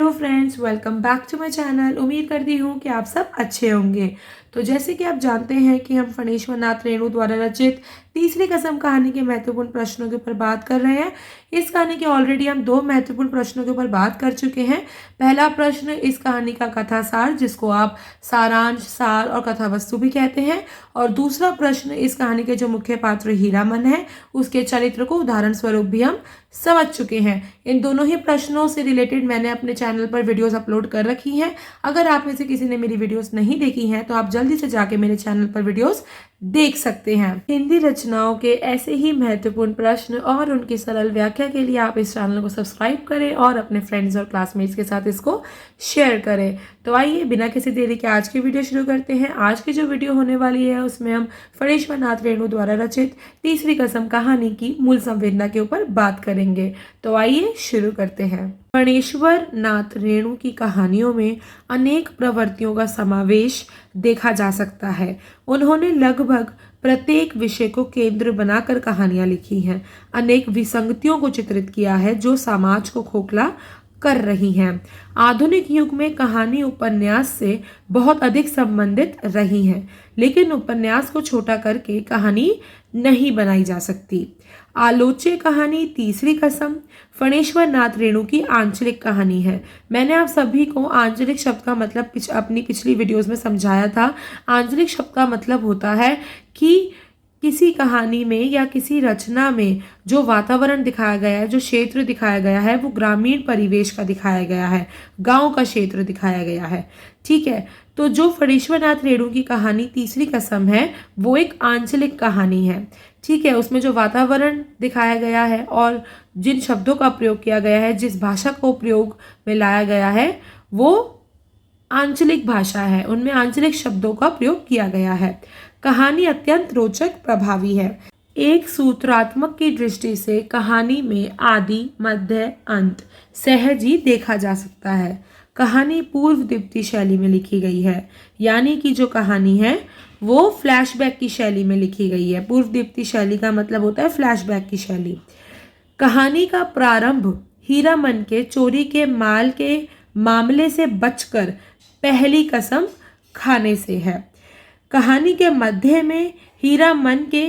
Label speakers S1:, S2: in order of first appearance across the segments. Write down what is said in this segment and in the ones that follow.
S1: Hello friends, welcome back to my channel. उम्मीद करती हूँ कि आप सब अच्छे होंगे। तो जैसे कि आप जानते हैं कि हम फणेश्वर नाथ रेणु द्वारा रचित तीसरी कसम कहानी के महत्वपूर्ण प्रश्नों के ऊपर बात कर रहे हैं। इस कहानी के ऑलरेडी हम 2 महत्वपूर्ण प्रश्नों के ऊपर बात कर चुके हैं। पहला प्रश्न इस कहानी का कथा सार, जिसको आप सारांश, सार और कथा वस्तु भी कहते हैं, और दूसरा प्रश्न इस कहानी के जो मुख्य पात्र हीरामन है उसके चरित्र को उदाहरण स्वरूप भी हम समझ चुके हैं। इन दोनों ही प्रश्नों से रिलेटेड मैंने अपने चैनल पर वीडियोस अपलोड कर रखी हैं। अगर आप में से किसी ने मेरी वीडियोस नहीं देखी हैं तो आप जल्दी से जाके मेरे चैनल पर वीडियोस देख सकते हैं। हिंदी रचनाओं के ऐसे ही महत्वपूर्ण प्रश्न और उनकी सरल व्याख्या के लिए आप इस चैनल को सब्सक्राइब करें और अपने फ्रेंड्स और क्लासमेट्स के साथ इसको शेयर करें। तो आइए बिना किसी देरी के आज की वीडियो शुरू करते हैं। आज की जो वीडियो होने वाली है उसमें हम फणेश्वर नाथ रेणु द्वारा रचित तीसरी कसम कहानी की मूल संवेदना के ऊपर बात करेंगे। तो आइए शुरू करते हैं। फणेश्वर नाथ रेणु की कहानियों में अनेक प्रवृत्तियों का समावेश देखा जा सकता है। उन्होंने लगभग प्रत्येक विषय को केंद्र बनाकर कहानियां लिखी हैं। अनेक विसंगतियों को चित्रित किया है जो समाज को खोखला कर रही हैं। आधुनिक युग में कहानी उपन्यास से बहुत अधिक संबंधित रही है, लेकिन उपन्यास को छोटा करके कहानी नहीं बनाई जा सकती। आलोच्य कहानी तीसरी कसम फणेश्वर नाथ रेणु की आंचलिक कहानी है। मैंने आप सभी को आंचलिक शब्द का मतलब अपनी पिछली वीडियोस में समझाया था। आंचलिक शब्द का मतलब होता है कि किसी कहानी में या किसी रचना में जो वातावरण दिखाया गया है, जो क्षेत्र दिखाया गया है, वो ग्रामीण परिवेश का दिखाया गया है, गांव का क्षेत्र दिखाया गया है। ठीक है, तो जो फणेश्वर नाथ रेणु की कहानी तीसरी कसम है वो एक आंचलिक कहानी है। ठीक है, उसमें जो वातावरण दिखाया गया है और जिन शब्दों का प्रयोग किया गया है, जिस भाषा को प्रयोग में लाया गया है, वो आंचलिक भाषा है, उनमें आंचलिक शब्दों का प्रयोग किया गया है। कहानी अत्यंत रोचक प्रभावी है। एक सूत्रात्मक की दृष्टि से कहानी में आदि, मध्य, अंत सहज ही देखा जा सकता है। कहानी पूर्व दीप्ति शैली में लिखी गई है, यानी कि जो कहानी है वो फ्लैशबैक की शैली में लिखी गई है। पूर्व दीप्ति शैली का मतलब होता है फ्लैशबैक की शैली। कहानी का प्रारंभ हीरामन के चोरी के माल के मामले से बचकर पहली कसम खाने से है। कहानी के मध्य में हीरामन के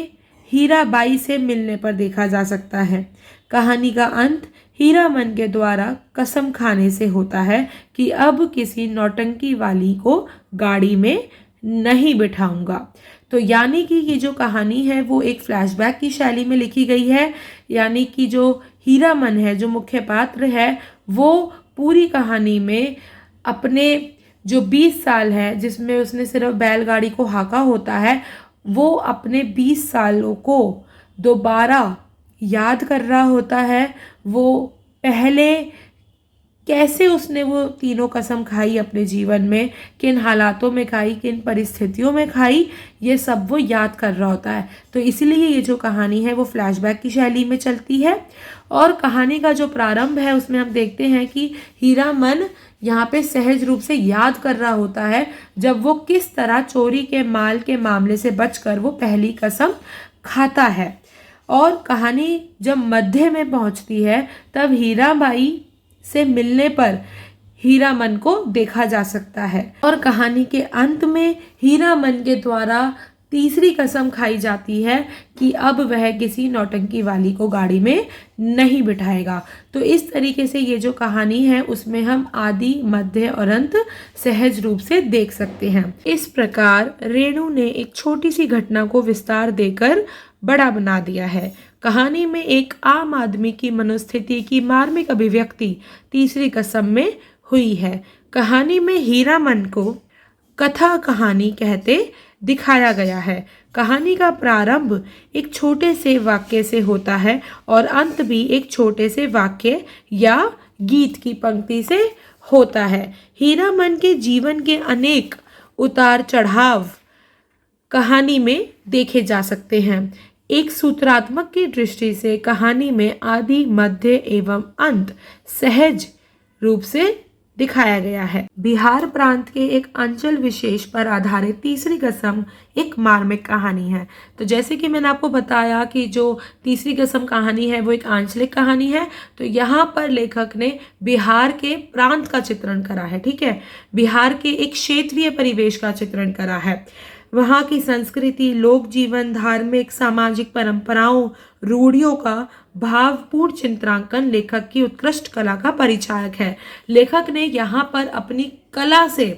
S1: हीराबाई से मिलने पर देखा जा सकता है। कहानी का अंत हीरामन के द्वारा कसम खाने से होता है कि अब किसी नौटंकी वाली को गाड़ी में नहीं बिठाऊंगा। तो यानी कि ये जो कहानी है वो एक फ्लैशबैक की शैली में लिखी गई है, यानी कि जो हीरामन है, जो मुख्य पात्र है, वो पूरी कहानी में अपने जो 20 साल है जिसमें उसने सिर्फ बैलगाड़ी को हाँका होता है, वो अपने 20 सालों को दोबारा याद कर रहा होता है। वो पहले कैसे उसने वो तीनों कसम खाई अपने जीवन में, किन हालातों में खाई, किन परिस्थितियों में खाई, ये सब वो याद कर रहा होता है। तो इसलिए ये जो कहानी है वो फ्लैशबैक की शैली में चलती है। और कहानी का जो प्रारंभ है उसमें हम देखते हैं कि हीरामन यहाँ पे सहज रूप से याद कर रहा होता है जब वो किस तरह चोरी के माल के मामले से बचकर वो पहली कसम खाता है। और कहानी जब मध्य में पहुंचती है तब हीराबाई से मिलने पर हीरामन को देखा जा सकता है। और कहानी के अंत में हीरामन के द्वारा तीसरी कसम खाई जाती है कि अब वह किसी नौटंकी वाली को गाड़ी में नहीं बिठाएगा। तो इस तरीके से ये जो कहानी है उसमें हम आदि, मध्य और अंत सहज रूप से देख सकते हैं। इस प्रकार रेणु ने एक छोटी सी घटना को विस्तार देकर बड़ा बना दिया है। कहानी में एक आम आदमी की मनोस्थिति की मार्मिक अभिव्यक्ति तीसरी कसम में हुई है। कहानी में हीरामन को कथा कहानी कहते दिखाया गया है। कहानी का प्रारंभ एक छोटे से वाक्य से होता है और अंत भी एक छोटे से वाक्य या गीत की पंक्ति से होता है। हीरामन के जीवन के अनेक उतार चढ़ाव कहानी में देखे जा सकते हैं। एक सूत्रात्मक की दृष्टि से कहानी में आदि, मध्य एवं अंत सहज रूप से दिखाया गया है। बिहार प्रांत के एक अंचल विशेष पर आधारित तीसरी कसम एक मार्मिक कहानी है। तो जैसे कि मैंने आपको बताया कि जो तीसरी कसम कहानी है वो एक आंचलिक कहानी है, तो यहाँ पर लेखक ने बिहार के प्रांत का चित्रण करा है। ठीक है, बिहार के एक क्षेत्रीय परिवेश का चित्रण करा है। वहाँ की संस्कृति, लोक जीवन, धार्मिक सामाजिक परंपराओं, रूढ़ियों का भावपूर्ण चित्रांकन लेखक की उत्कृष्ट कला का परिचायक है। लेखक ने यहाँ पर अपनी कला से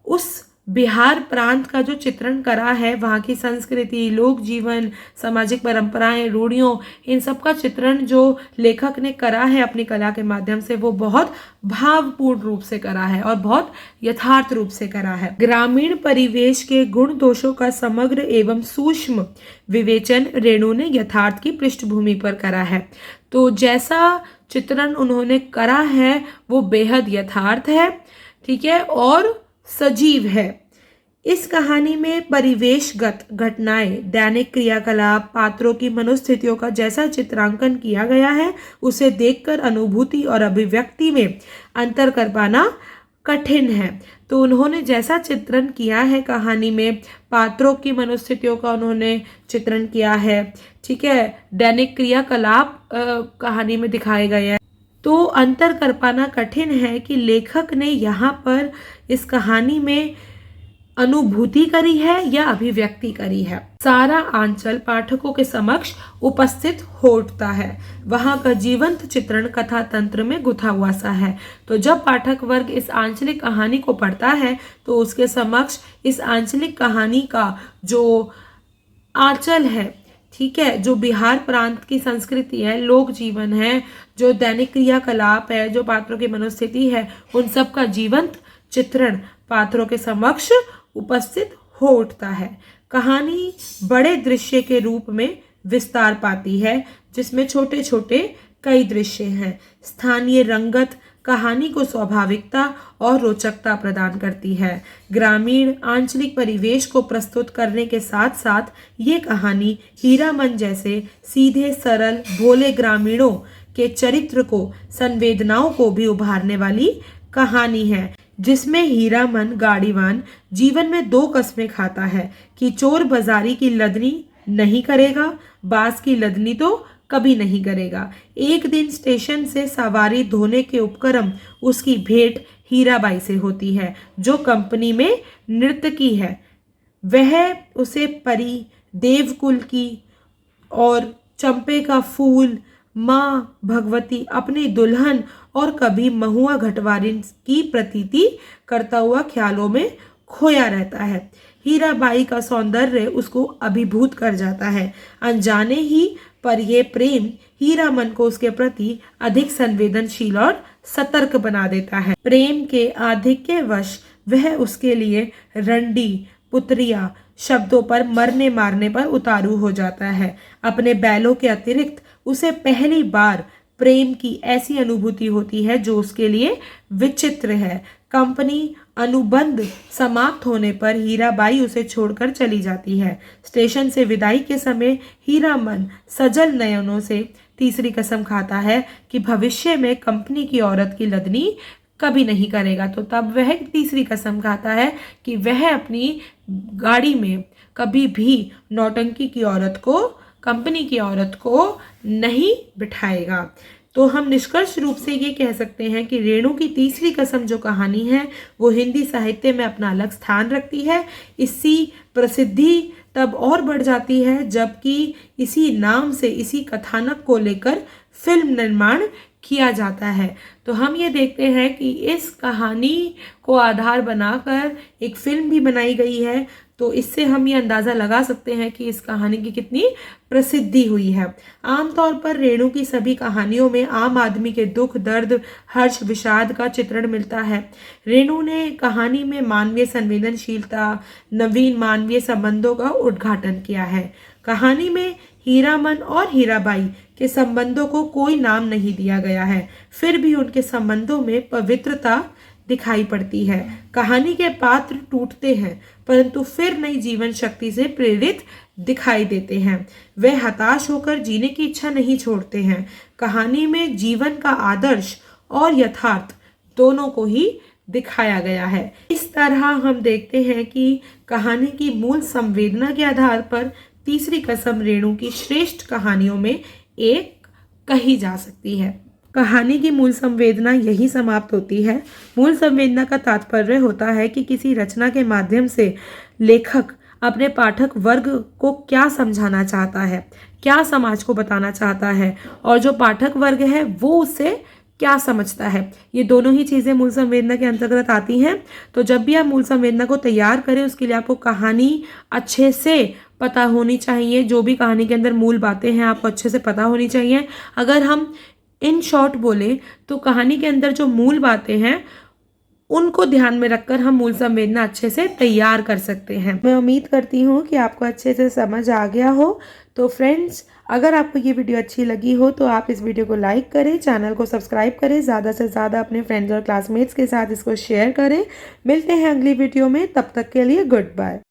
S1: उस बिहार प्रांत का जो चित्रण करा है, वहाँ की संस्कृति, लोक जीवन, सामाजिक परंपराएं, रूढ़ियों, इन सब का चित्रण जो लेखक ने करा है अपनी कला के माध्यम से, वो बहुत भावपूर्ण रूप से करा है और बहुत यथार्थ रूप से करा है। ग्रामीण परिवेश के गुण दोषों का समग्र एवं सूक्ष्म विवेचन रेणु ने यथार्थ की पृष्ठभूमि पर करा है। तो जैसा चित्रण उन्होंने करा है वो बेहद यथार्थ है, ठीक है, और सजीव है। इस कहानी में परिवेशगत घटनाएं, दैनिक क्रियाकलाप, पात्रों की मनोस्थितियों का जैसा चित्रांकन किया गया है, उसे देखकर अनुभूति और अभिव्यक्ति में अंतर कर पाना कठिन है। तो उन्होंने जैसा चित्रण किया है कहानी में, पात्रों की मनोस्थितियों का उन्होंने चित्रण किया है, ठीक है, दैनिक क्रियाकलाप कहानी में दिखाए गए हैं, तो अंतर कर पाना कठिन है कि लेखक ने यहाँ पर इस कहानी में अनुभूति करी है या अभिव्यक्ति करी है। सारा आंचल पाठकों के समक्ष उपस्थित हो उठता है। वहां का जीवंत चित्रण कथा तंत्र में गुथा हुआ सा है। तो जब पाठक वर्ग इस आंचलिक कहानी को पढ़ता है तो उसके समक्ष इस आंचलिक कहानी का जो आंचल है, ठीक है, जो बिहार प्रांत की संस्कृति है, लोक जीवन है, जो दैनिक क्रियाकलाप है, जो पात्रों की मनोस्थिति है, उन सब का जीवंत चित्रण पात्रों के समक्ष उपस्थित हो उठता है। कहानी बड़े दृश्य के रूप में विस्तार पाती है, जिसमें छोटे छोटे कई दृश्य हैं। स्थानीय रंगत कहानी को स्वाभाविकता और रोचकता प्रदान करती है। ग्रामीण आंचलिक परिवेश को प्रस्तुत करने के साथ साथ ये कहानी हीरामन जैसे सीधे सरल भोले ग्रामीणों के चरित्र को, संवेदनाओं को भी उभारने वाली कहानी है, जिसमें हीरामन गाड़ीवान जीवन में दो कस्में खाता है कि चोर बाजारी की लदनी नहीं करेगा, बास की लदनी तो कभी नहीं करेगा। एक दिन स्टेशन से सवारी धोने के उपक्रम उसकी भेंट हीराबाई से होती है, जो कंपनी में नर्तकी है। वह उसे परी, देवकुल की और चंपे का फूल, माँ भगवती, अपनी दुल्हन और कभी महुआ घटवारिन की प्रतीति करता हुआ ख्यालों में खोया रहता है। हीराबाई का सौंदर्य उसको अभिभूत कर जाता है। अनजाने ही पर यह प्रेम हीरामन को उसके प्रति अधिक संवेदनशील और सतर्क बना देता है। प्रेम के आधिक्यवश वह उसके लिए रंडी, पुत्रिया शब्दों पर मरने मारने पर उतारू हो जाता है। अपने बैलों के अतिरिक्त उसे पहली बार प्रेम की ऐसी अनुभूति होती है जो उसके लिए विचित्र है। कंपनी अनुबंध समाप्त होने पर हीराबाई उसे छोड़कर चली जाती है। स्टेशन से विदाई के समय हीरामन सजल नयनों से तीसरी कसम खाता है कि भविष्य में कंपनी की औरत की लदनी कभी नहीं करेगा। तो तब वह तीसरी कसम खाता है कि वह अपनी गाड़ी में कभी भी नौटंकी की औरत को, कंपनी की औरत को नहीं बिठाएगा। तो हम निष्कर्ष रूप से ये कह सकते हैं कि रेणु की तीसरी कसम जो कहानी है वो हिंदी साहित्य में अपना अलग स्थान रखती है। इसकी प्रसिद्धि तब और बढ़ जाती है जबकि इसी नाम से, इसी कथानक को लेकर फिल्म निर्माण किया जाता है। तो हम ये देखते हैं कि इस कहानी को आधार बनाकर एक फिल्म भी बनाई गई है। तो इससे हम ये अंदाज़ा लगा सकते हैं कि इस कहानी की कितनी प्रसिद्धि हुई है। आमतौर पर रेणु की सभी कहानियों में आम आदमी के दुख, दर्द, हर्ष, विषाद का चित्रण मिलता है। रेणु ने कहानी में मानवीय संवेदनशीलता, नवीन मानवीय संबंधों का उद्घाटन किया है। कहानी में हीरामन और हीराबाई के संबंधों को कोई नाम नहीं दिया गया है, फिर भी उनके संबंधों में पवित्रता दिखाई पड़ती है। कहानी के पात्र टूटते हैं परंतु फिर नई जीवन शक्ति से प्रेरित दिखाई देते हैं। वे हताश होकर जीने की इच्छा नहीं छोड़ते हैं। कहानी में जीवन का आदर्श और यथार्थ दोनों को ही दिखाया गया है। इस तरह हम देखते हैं कि कहानी की मूल संवेदना के आधार पर तीसरी कसम रेणु की श्रेष्ठ कहानियों में एक कही जा सकती है। कहानी की मूल संवेदना यही समाप्त होती है। मूल संवेदना का तात्पर्य होता है कि किसी रचना के माध्यम से लेखक अपने पाठक वर्ग को क्या समझाना चाहता है, क्या समाज को बताना चाहता है, और जो पाठक वर्ग है वो उससे क्या समझता है। ये दोनों ही चीज़ें मूल संवेदना के अंतर्गत आती हैं। तो जब भी आप मूल संवेदना को तैयार करें, उसके लिए आपको कहानी अच्छे से पता होनी चाहिए। जो भी कहानी के अंदर मूल बातें हैं आपको अच्छे से पता होनी चाहिए। अगर हम इन शॉर्ट बोले तो कहानी के अंदर जो मूल बातें हैं उनको ध्यान में रखकर हम मूल संवेदना अच्छे से तैयार कर सकते हैं। मैं उम्मीद करती हूँ कि आपको अच्छे से समझ आ गया हो। तो फ्रेंड्स, अगर आपको ये वीडियो अच्छी लगी हो तो आप इस वीडियो को लाइक करें, चैनल को सब्सक्राइब करें, ज़्यादा से ज़्यादा अपने फ्रेंड्स और क्लासमेट्स के साथ इसको शेयर करें। मिलते हैं अगली वीडियो में, तब तक के लिए गुड बाय।